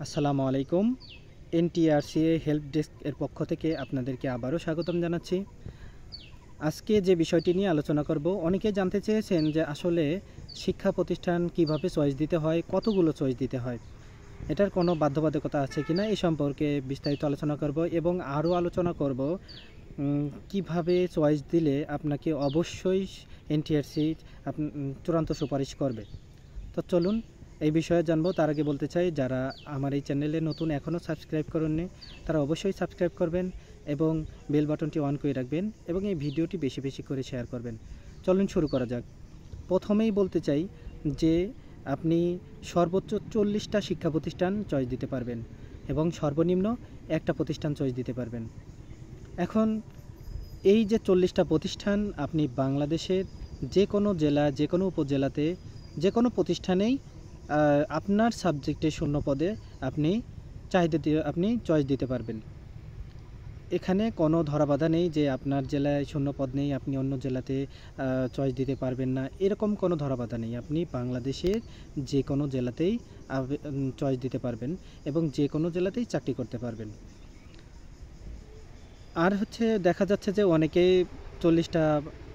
আসসালামু আলাইকুম। NTRCA help desk এর পক্ষ থেকে আপনাদেরকে আবারও স্বাগতম জানাচ্ছি। আজকে যে বিষয়টি নিয়ে আলোচনা করব, অনেকে জানতে চেয়েছেন যে আসলে শিক্ষা প্রতিষ্ঠান কিভাবে চয়েস দিতে হয়, কতগুলো চয়েস দিতে হয়, এটার কোনো বাধ্যবাধকতা আছে কিনা এই সম্পর্কে বিস্তারিত আলোচনা করব এবং আরও আলোচনা করব কিভাবে চয়েস দিলে আপনাকে অবশ্যই এনটিআরসি চূড়ান্ত সুপারিশ করবে। তো চলুন এই বিষয়ে জানবো। তার আগে বলতে চাই, যারা আমার এই চ্যানেলে নতুন এখনও সাবস্ক্রাইব করেননি তারা অবশ্যই সাবস্ক্রাইব করবেন এবং বেল বাটনটি অন করে রাখবেন এবং এই ভিডিওটি বেশি বেশি করে শেয়ার করবেন। চলুন শুরু করা যাক। প্রথমেই বলতে চাই যে আপনি সর্বোচ্চ 40টা শিক্ষা প্রতিষ্ঠান চয়েস দিতে পারবেন এবং সর্বনিম্ন একটা প্রতিষ্ঠান চয়েস দিতে পারবেন। এখন এই যে 40টা প্রতিষ্ঠান, আপনি বাংলাদেশের যে কোনো জেলা, যে কোনো উপজেলাতে, যে কোনো প্রতিষ্ঠানেই আপনার সাবজেক্টে শূন্য পদে আপনি আপনি চয়েস দিতে পারবেন। এখানে কোনো ধরাবাধা নেই যে আপনার জেলায় শূন্য পদ নেই, আপনি অন্য জেলাতে চয়েস দিতে পারবেন না, এরকম কোনো ধরাবাধা নেই। আপনি বাংলাদেশের যে কোনো জেলাতেই চয়েস দিতে পারবেন এবং যে কোনো জেলাতেই চাকরি করতে পারবেন। আর দেখা যাচ্ছে যে অনেকেই 40টা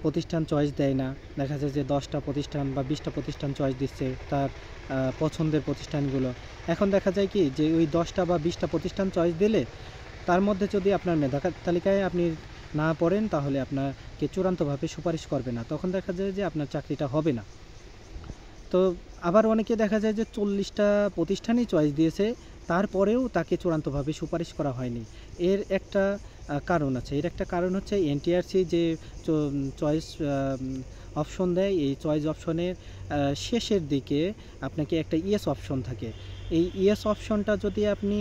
প্রতিষ্ঠান চয়েস দেয় না, দেখা যায় যে 10টা প্রতিষ্ঠান বা 20টা প্রতিষ্ঠান চয়েস দিচ্ছে তার পছন্দের প্রতিষ্ঠানগুলো। এখন দেখা যায় কি যে ওই 10টা বা 20টা প্রতিষ্ঠান চয়েস দিলে তার মধ্যে যদি আপনার মেধা তালিকায় আপনি না পড়েন তাহলে আপনাকে চূড়ান্তভাবে সুপারিশ করবে না, তখন দেখা যায় যে আপনার চাকরিটা হবে না। তো আবার অনেকে দেখা যায় যে 40টা প্রতিষ্ঠানই চয়েস দিয়েছে, তারপরেও তাকে চূড়ান্তভাবে সুপারিশ করা হয়নি। এর একটা কারণ আছে। এর একটা কারণ হচ্ছে এনটিআরসি যে চয়েস অপশন দেয়, এই চয়েস অপশনের শেষের দিকে আপনাকে একটা ইয়েস অপশন থাকে। এই ইয়েস অপশনটা যদি আপনি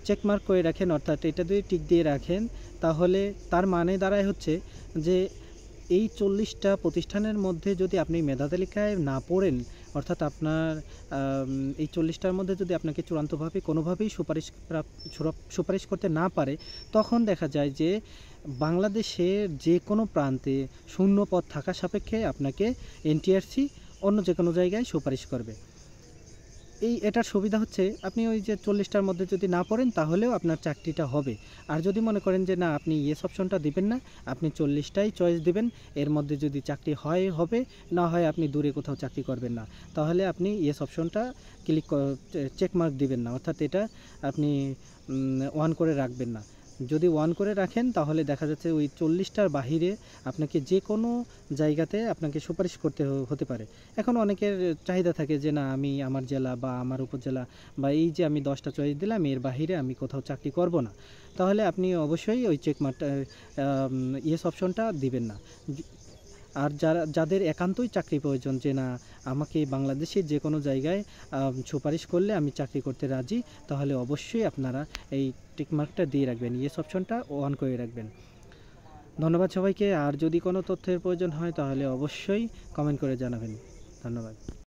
চেকমার্ক করে রাখেন, অর্থাৎ এটা যদি টিক দিয়ে রাখেন, তাহলে তার মানে দাঁড়ায় যে এই 40টা প্রতিষ্ঠানের মধ্যে যদি আপনি মেধা তালিকায় না পড়েন, অর্থাৎ আপনার এই 40টার মধ্যে যদি আপনাকে চূড়ান্তভাবে কোনোভাবেই সুপারিশ করতে না পারে, তখন দেখা যায় যে বাংলাদেশের যে কোনো প্রান্তে শূন্য পদ থাকা সাপেক্ষে আপনাকে এনটিআরসি অন্য যে কোনো জায়গায় সুপারিশ করবে। এটার সুবিধা হচ্ছে, আপনি ওই যে 40টার মধ্যে যদি না পড়েন তাহলেও আপনার চাকরিটা হবে। আর যদি মনে করেন যে না, আপনি ইয়েস অপশনটা দিবেন না, আপনি 40টাই চয়েস দিবেন, এর মধ্যে যদি চাকরি হবে, না হয় আপনি দূরে কোথাও চাকরি করবেন না, তাহলে আপনি ইয়েস অপশনটা চেকমার্ক দিবেন না, অর্থাৎ এটা আপনি ওয়ান করে রাখবেন না। যদি ওয়ান করে রাখেন তাহলে দেখা যাচ্ছে ওই 40টার বাহিরে আপনাকে যে কোনো জায়গাতে আপনাকে সুপারিশ করতে হতে পারে। এখন অনেকের চাহিদা থাকে যে না, আমি আমার জেলা বা আমার উপজেলা বা এই যে আমি 10টা চয়েস দিলাম, এর বাহিরে আমি কোথাও চাকরি করব না, তাহলে আপনি অবশ্যই ওই চেকমার্কটা ইয়েস অপশনটা দিবেন না। আর যাদের একান্তই চাকরি প্রয়োজন, যে না, আমাকে বাংলাদেশের যে কোনো জায়গায় সুপারিশ করলে আমি চাকরি করতে রাজি, তাহলে অবশ্যই আপনারা এই টিকমার্কটা দিয়ে রাখবেন, ইয়েস অপশনটা অন করে রাখবেন। ধন্যবাদ সবাইকে। আর যদি কোনো তথ্যের প্রয়োজন হয় তাহলে অবশ্যই কমেন্ট করে জানাবেন। ধন্যবাদ।